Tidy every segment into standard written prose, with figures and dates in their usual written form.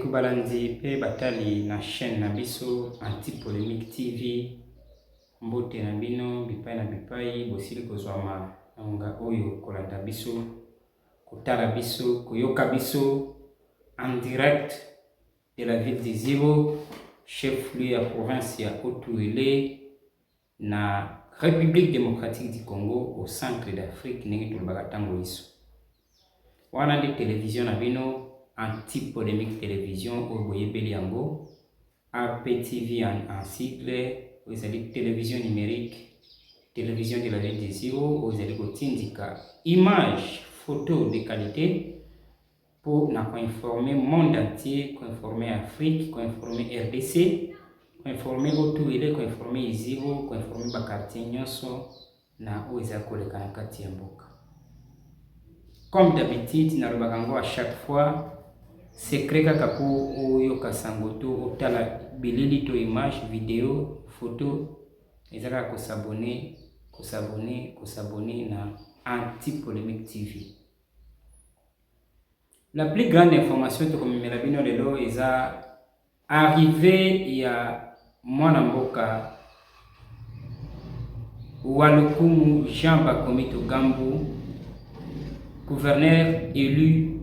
bandeko balanzi pe batali na chaîne na biso Anti-Polémique TV. Mbote na bino bipai na bipai bosili kozwama nanga oyo kolanda biso, kotala biso, koyoka biso en direct de la ville de Zibo, chef-lieu ya province ya Haut-Uele na République démocratique du Congo au centre d'Afrique ndenge tolobaka tango iso. Wana de télévision na bino Anti-Polémique télévision au boyebeli yango APTV en sigle, vous avez télévision numérique, télévision de la ville de Zibo, vous avez kotindika image, photo de qualité pour informer le monde entier, informer Afrique, informer RDC, informer Haut-Uele, informer Zibo, informer bakartier nyonso na oza koleka na kati ya mboka. Comme d'habitude, nalobakango à chaque fois, secret kaka po oyoka sango to otala bilili to image, vidéo, photo, ezaka kosabone na Anti-Polémique TV. La plus grande information to komemela bino lelo eza arrivé ya mwana mboka Walukumu Jean Bakomito Gambu, gouverneur élu,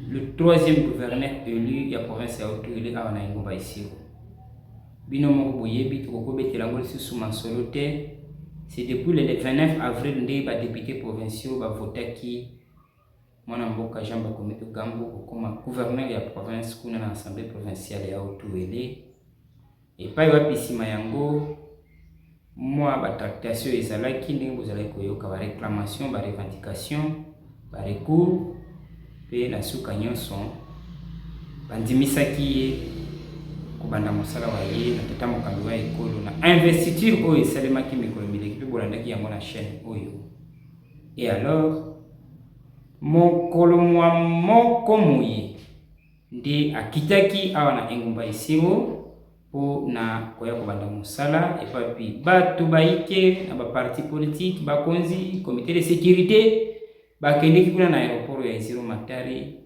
le troisième gouverneur élu ya province ya Haut-Uele awa na Ingomba Isiro. Bino moko boyebi toko betela ngol susu masolo te. C'est depuis le 29 avril nde ba député provinciaux ba votaki mwana mboka Jean Bakomito Gambu comme gouverneur ya province kuna na assemblée provinciale ya Haut-Uele. Et pa wapi sima yango moi ba tractation ezalaki ndenge bozalaki koyoka ba réclamation, ba revendication, ba recours pe na suka nyonso bandimisaki ye kobanda mosala wa ye na tata mokambi wa ekolo na investiture oyo esalemaki mikolo mileki pe bolandaki yango na chaîne oyo. Et alors mokolo moko moye nde akitaki awa na Ingomba Isiro po na koya kobanda mosala epapi bato baike na ba parti politique bakonzi comité de sécurité bakendeki kuna na aéroport ya Isiro Matari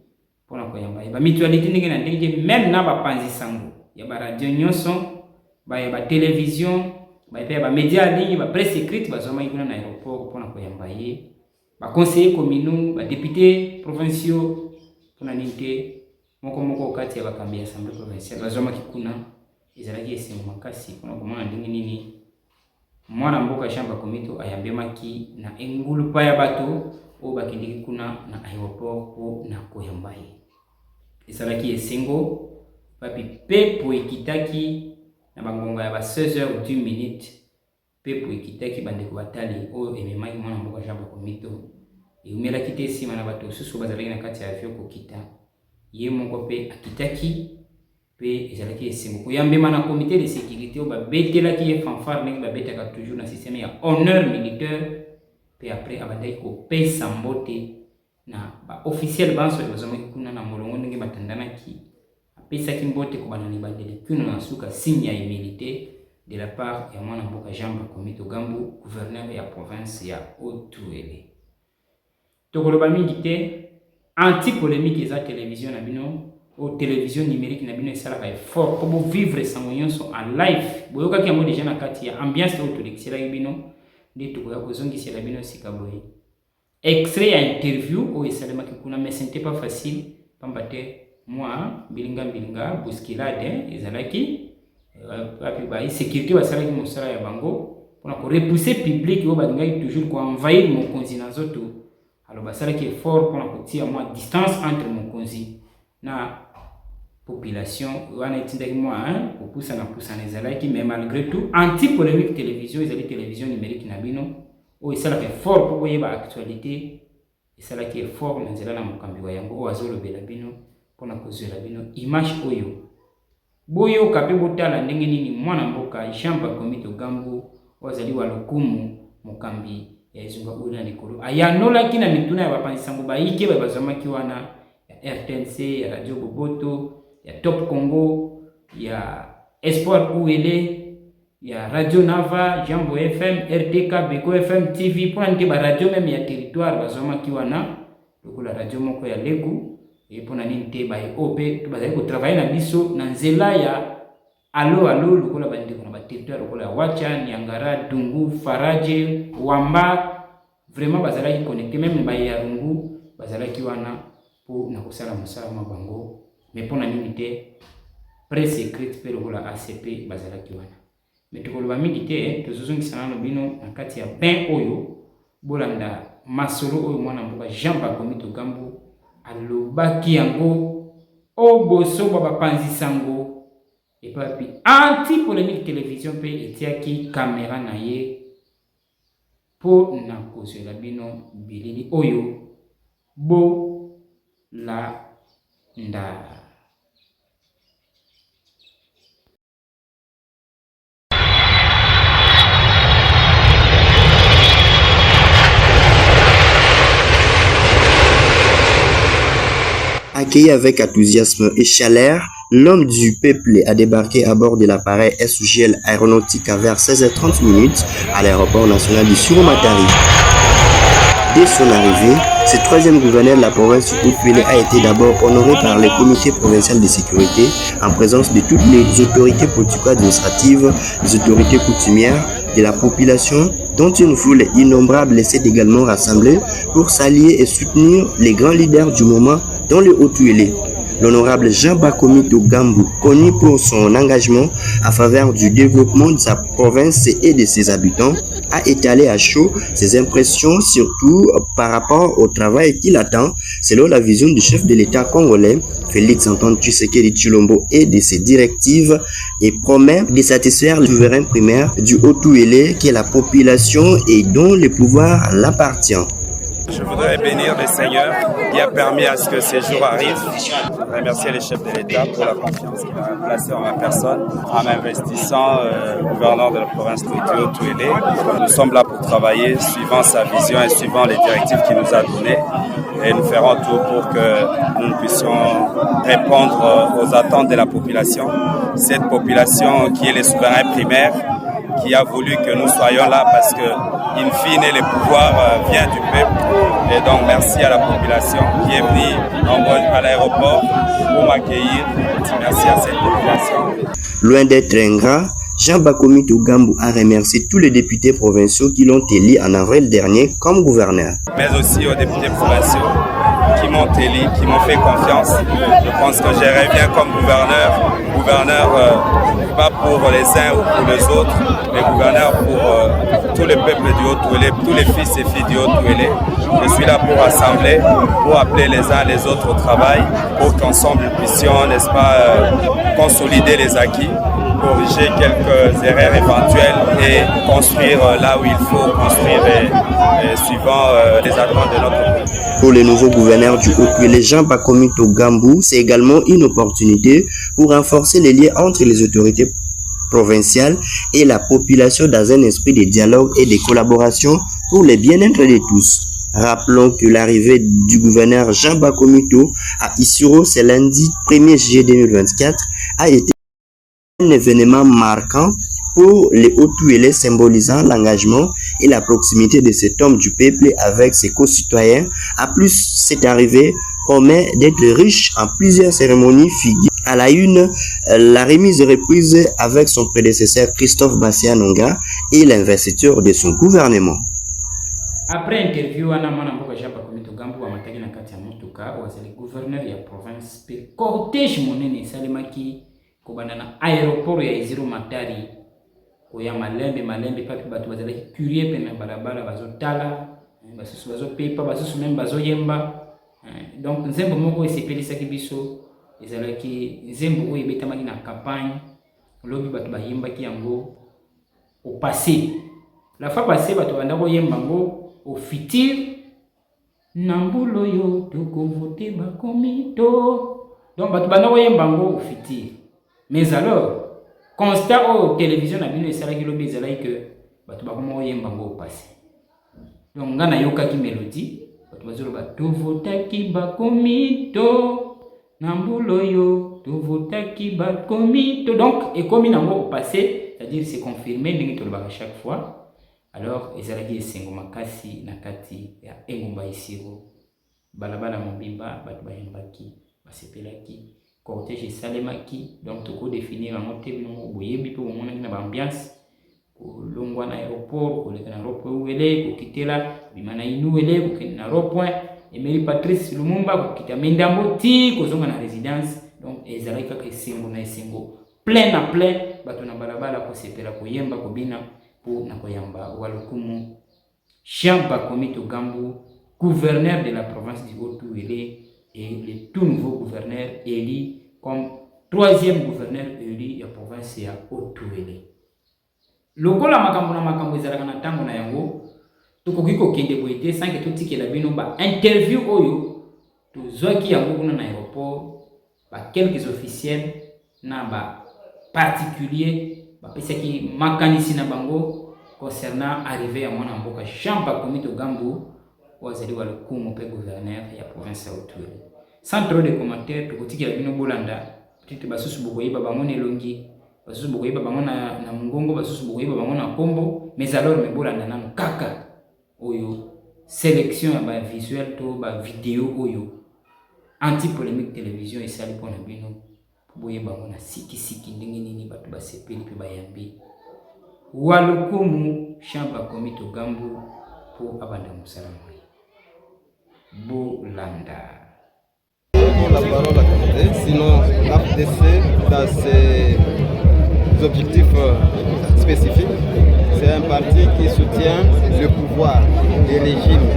pona koyamba ba mutualité ndenge na ndenge, même na bapanzi sango ya ba radio nyonso ba télévision ba média ligne ba presse écrite bazoma kuna na aéroport pona koyamba ye ba conseillers communaux ba députés provinciaux pona ninte moko kati ya bakambi ya assemblée provinciale bazoma kikuna ezalaki esengo makasi pona komona ndenge nini mwana mboka Jean Bakomito ayambemaki na engulu pa ya bato o bakendeki kuna na aéroport po na koyamba ye. Ezalaki esengo papi pepo ekitaki na bangonga ya ba 16h10 pepo ekitaki bandeko batali oyo ememaki mwana mboka Jean Bakomito eumelaki te nsima na bato susu bazalaki na kati ya avion kokita ye moko pe akitaki pe ezalaki esengo koyambema na comité de sécurité oyo babetelaki ye fanfare ndenge babetaka toujours na système ya honneur militaire pe après abandaki kopesa mbote na ba officiel banso bazomaki kuna na molongo ndenge batandanaki apesaki mbote kobana ni bandele kuna na suka signe ya humilité de la part ya mwana mboka Jean Bakomito Gambu, gouverneur ya province ya Haut-Uele. Tokoloba mingi te, Anti-Polémique eza télévision na bino ou télévision numérique na bino esalaka effort pour vivre sango nyonso en live. Boyokaki yango déjà na kati ya ambiance autolekisela bino nde tokoya kozongisela bino sika boye. Extrait ya interview oyo esalemaki kuna, mais ce n'était pas facile pamba te moi bilinga bousculade ezalaki api ba sécurité basalaki mosala ya bango pona ko repousser public oyo balingaki toujours ko envahir mokonzi na nzoto. Alors basalaki effort pona kotia moi distance entre mokonzi na population wana etindaki moi kopusa na ezalaki, mais malgré tout Anti-Polémique télévision ezali télévision numérique na bino oyo esalaki effort po boyeba actualité, esalaki effort na nzela na mokambi wa yango oyo azolobela bino pona kozwela bino image oyo boyoka pe botala ndenge nini mwana mboka Jean Bakomito Gambu ozali Walukumu mokambi ya ezunga oyo na likolo ayanolaki na mituna ya bapanzi sango baike bazomaki wana ya RTNC, ya Radio Boboto, ya Top Congo, ya Espoir Uele, ya Radio Nava, Jambo FM, RTK, Beko FM, TV, pour nte ba radio même ya territoire bazomaki wana lokola radio moko ya Legu et pour nani te ba OP to bazali ko travailler na biso na nzela ya allo lokola bandeko na ba territoire lokola Wacha, Niangara, Dungu, Faraje, Wamba, vraiment bazalaki connecté même ba ya Rungu bazalaki wana pour na kosala mosala mabango mais pour nani te presse écrite pe lokola ACP bazalaki wana mais tukoloba mingi te tozozongisa nano bino na kati ya ben oyo bolanda masolo oyo mwana mboka Jean Bakomito Gambu alobaki yango oboso bapanzisa ngo epapi anti-polémique télévision pe etiaki caméra na ye po na kozela bino bilili oyo bo la nda. Accueilli avec enthousiasme et chaleur, l'homme du peuple a débarqué à bord de l'appareil SGL aéronautique vers 16h30 à l'aéroport national du Surumatari. Dès son arrivée, ce troisième gouverneur de la province du Haut-Uélé a été d'abord honoré par le comité provincial de sécurité en présence de toutes les autorités politico-administratives, les autorités coutumières, de la population, dont une foule innombrable s'est également rassemblée pour s'allier et soutenir les grands leaders du moment dans le Haut-Uélé. L'honorable Jean Bakomito Gambu, connu pour son engagement en faveur du développement de sa province et de ses habitants, a étalé à chaud ses impressions, surtout par rapport au travail qu'il attend, selon la vision du chef de l'État congolais, Félix Antoine Tshisekedi Tshilombo, et de ses directives, et promet de satisfaire le souverain primaire du Haut-Uélé, qui est la population et dont le pouvoir l'appartient. Je voudrais bénir le Seigneur qui a permis à ce que ces jours arrivent. Je voudrais remercier les chefs de l'État pour la confiance qu'il a placée en ma personne en m'investissant gouverneur de la province du Haut-Uélé. Nous sommes là pour travailler suivant sa vision et suivant les directives qu'il nous a données. Et nous ferons tout pour que nous puissions répondre aux attentes de la population. Cette population qui est les souverains primaires, qui a voulu que nous soyons là parce que, in fine, le pouvoir vient du peuple. Et donc, merci à la population qui est venue à l'aéroport pour m'accueillir. Merci à cette population. Loin d'être ingrat, Jean Bakomito Gambu a remercié tous les députés provinciaux qui l'ont élu en avril dernier comme gouverneur. Mais aussi aux députés provinciaux qui m'ont élu, qui m'ont fait confiance. Je pense que j'irai bien comme gouverneur. Pas pour les uns ou pour les autres, mais gouverneur pour tout le peuple du Haut-Uélé, tous les fils et filles du Haut-Uélé. Je suis là pour rassembler, pour appeler les uns les autres au travail, pour qu'ensemble nous puissions, n'est-ce pas, consolider les acquis, corriger quelques erreurs éventuelles et construire là où il faut construire suivant les attentes de notre peuple. Pour le nouveau gouverneur du Haut-Uélé, Jean Bakomito Gambu, c'est également une opportunité pour renforcer les liens entre les autorités provinciales et la population dans un esprit de dialogue et de collaboration pour le bien-être de tous. Rappelons que l'arrivée du gouverneur Jean Bakomito à Isiro ce lundi 1er juillet 2024 a été un événement marquant pour les Haut-Uélé, symbolisant l'engagement et la proximité de cet homme du peuple avec ses concitoyens. À plus, cette arrivée promet d'être riche en plusieurs cérémonies figurant à la une, la remise reprise avec son prédécesseur Christophe Bassianonga et l'investiture de son gouvernement. Après interview ana mwana mboka Jean Bakomito Gambu amataki na kati ya motuka wazali gouverneur ya province pe cortège monene salemaki kobanda na aéroport ya Iziro Matari koya malembe papi bato bazalaki curieux pe na balabala bazotala basusu bazopepa basusu même bazoyemba donc nzembo moko esepelisaki biso ezalaki nzembo oyo ebetamaki na campagne lobi bato bayembaki yango au passé. La fois passée bato banda koyemba yango au futur nambulo yo tokovote Bakomito. Donc bato banda koyemba yango au futur. Mais alors constat au télévision na bino esalaki lobi ezalaki que bato bakoma koyemba yango au passé. Donc nga nayokaki mélodie bato bazoloba tovotaki Bakomito nambulo yo tovotaki Bakomito. Donc ekomi nango au passé, c'est-à-dire c'est confirmé ndenge tolobaka chaque fois. Alors ezalaki esengo makasi na kati ya engumba Isiro balabala mobimba bato bayembaki basepelaki cortège salemaki donc toko définir en te bino boyebi pe bomona na ambiance kolongwa na aéroport koleka na aéroport wele kokitela bimana inu wele kokende na rond-point Emery Patrice Lumumba kokita Mendambo ti kozonga na résidence donc ezalaki kaka esengo na esengo plein na plein bato na balabala kosepela koyemba kobina po na koyamba Walukumu Jean Bakomi Togambu, gouverneur de la province du Haut-Uele et le tout nouveau gouverneur élu comme troisième gouverneur élu de la province ya Haut-Uele. Lokola makambo na makambo ezalaka na tango na yango tokoki kokende boyete sans que totikela bino ba interview oyo tozwaki yango kuna na aéroport ba quelques officiels na ba particuliers ba pesaki makanisi na bango concernant arrivée à mon amboka Jean Bakomi Togambu wazali Walukumu pe gouverneur ya province ya Haut-Uele. Sans trop de commentaires tokotikela bino bolanda petite basusu bokoyeba bango nelongi basusu bokoyeba bango na mungongo basusu bokoyeba bango na kombo mais alors me bolanda nanu kaka oyo sélection ya ba visuel to ba vidéo oyo anti polémique télévision esali pona bino boyeba bango na siki ndenge nini bato basepeli pe bayambi Walukumu Jean Bakomi Togambu pour abanda musalamu bolanda. La parole à côté, sinon l'AFDC dans ses objectifs spécifiques, c'est un parti qui soutient le pouvoir des régimes.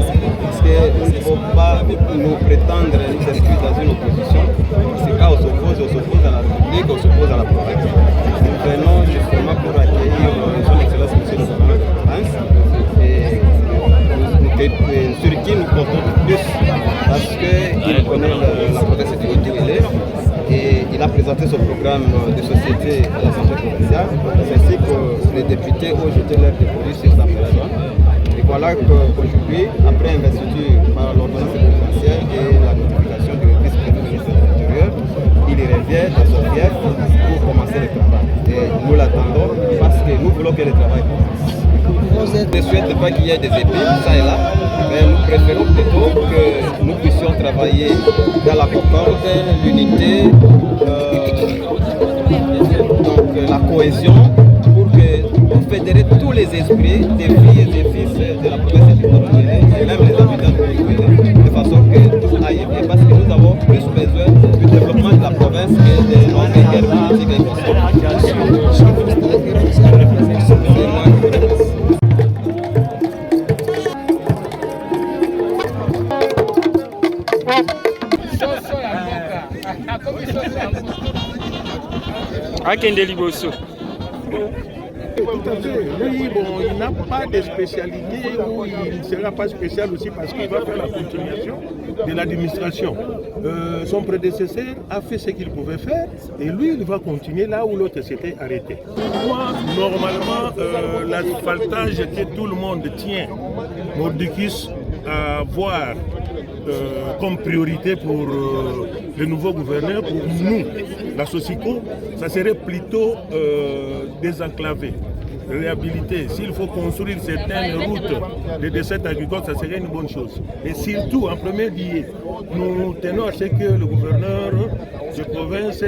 Parce qu'il ne faut pas nous prétendre nous inscrire dans une opposition. C'est quand on s'oppose à la République, on s'oppose à la province. Nous venons justement pour accueillir son Excellence M. le Gouverneur de France et sur qui nous comptons plus parce qu'il connaît la province du Haut-Uele et il a présenté son programme de société à l'Assemblée provinciale, ainsi que les députés ont jeté leur dépôt sur sa personne. Et voilà qu'aujourd'hui, après investiture par l'ordonnance présidentielle et la notification du vice-président ministre de l'Intérieur, il revient dans son fief pour commencer le travail. Et nous l'attendons parce que nous voulons que le travail commence. On ne souhaite pas qu'il y ait des épines, ça et là, mais nous préférons plutôt que nous puissions travailler dans la concorde, l'unité, donc la cohésion, pour fédérer tous les esprits des filles et des fils de la province du Haut-Uele et même les habitants du Haut-Uele, de façon que tout aille bien, parce que nous avons plus besoin du développement de la province que des longues guerres politiques et consorts. Akende liboso. Tout à fait. Oui, bon, il n'a pas de spécialité ou il ne sera pas spécial aussi parce qu'il va faire la continuation de l'administration. Son prédécesseur a fait ce qu'il pouvait faire et lui, il va continuer là où l'autre s'était arrêté. Moi, normalement, l'asphaltage que tout le monde tient, Mordicus, à voir comme priorité pour le nouveau gouverneur, pour nous, la Socico, ça serait plutôt désenclaver, réhabiliter. S'il faut construire certaines routes de dessert agricole, ça serait une bonne chose. Et surtout, en premier lieu, nous tenons à ce que le gouverneur de province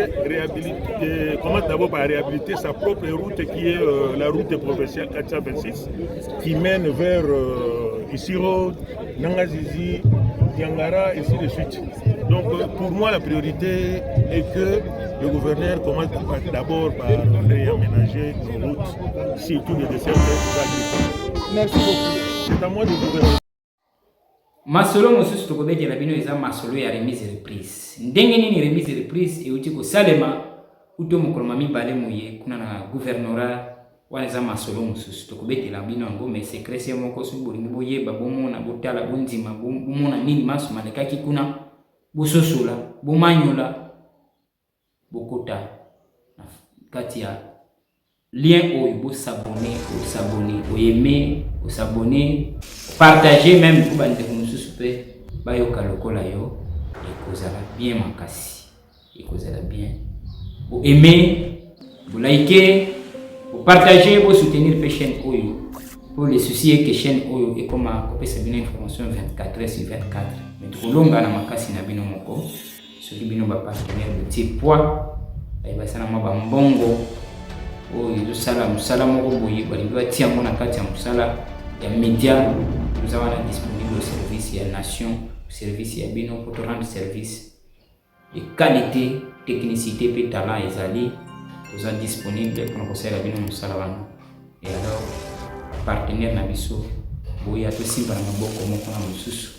commence d'abord par réhabiliter sa propre route qui est la route provinciale 426 qui mène vers Isiro, Nangazizi, Yangara, et ainsi de suite. Donc pour moi la priorité est que le gouverneur commence d'abord par réaménager nos routes, surtout les desserts agricoles. Merci beaucoup. C'est à moi de gouverner. Masolo mosusu tokobetela bino eza masolo ya remise reprise. Ndenge nini remise reprise euti kosalema uto mokolo mibale moye kuna na gouvernorat wana eza masolo mosusu tokobetela bino yango mais secret moko so bolingi boyeba bomona botala bondima bomona nini maso malekaki kuna bososola bomanyola bokota na kati ya lien oyo s'abonner aimer s'abonner partager même pour bande mosusu pe bayoka lokola yo ekozala bien makasi ekozala bien bo aimer bo liker bo partager bo soutenir pe chaîne oyo Pour les soucis que chaîne oyo et comme a copié une information 24h/24. Mais tout longa na makasi na bino moko. Ce qui bino ba partenaire de type poids. Et ba sana ba mbongo. Oyo sala musala moko boyi balinga tia mona kati ya musala ya média. Nous avons disponible au service ya nation, au service ya bino pour te rendre service de qualité, technicité et talent ezali. Nous sommes disponibles pour nous conseiller bino musala wana. Et alors partenaire na biso boya to simba na maboko moko na mususu.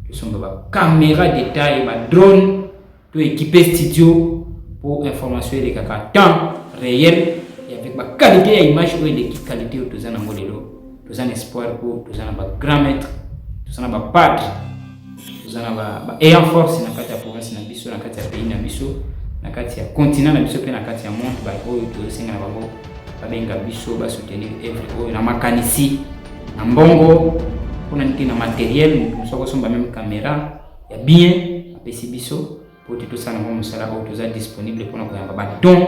Nous sommes ba caméra détail, ba drone, to équiper studio pour information et kaka temps réel et avec ma qualité à image ou de qualité au tozana ngolelo tozana espoir pour tozana ba grand maître tozana ba padre tozana ba ayant force na kati ya province na biso na kati ya pays na biso na kati ya continent na biso pe na kati ya monde ba oyo tosenga na bango ba benga biso ba soutenir every oyo na makanisi na mbongo kuna nti na matériel nous sommes même caméra ya bien apesi biso pour tout ça na musala oyo toza disponible pour na koyamba ba don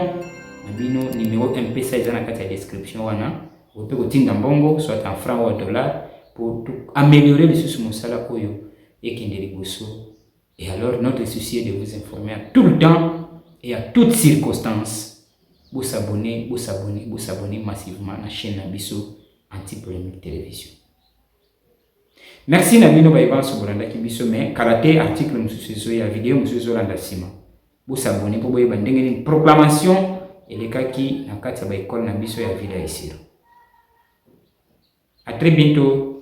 na bino numéro MP ça dans la description wana vous pouvez kotinda mbongo soit en francs ou en dollars pour améliorer le souci musala koyo et kindeli bosso. Et alors notre souci est de vous informer à tout le temps et à toutes circonstances. Vous abonnez massivement à la chaîne Nabiso Anti-Polémique Télévision. Merci Nabino Baïban Sobolanda Kibiso mais karaté article mususu ya vidéo mususu landa sima. Vous abonnez pour boye bandenge une proclamation et les cas qui na kati ya ba école na biso ya vida ici. À très bientôt.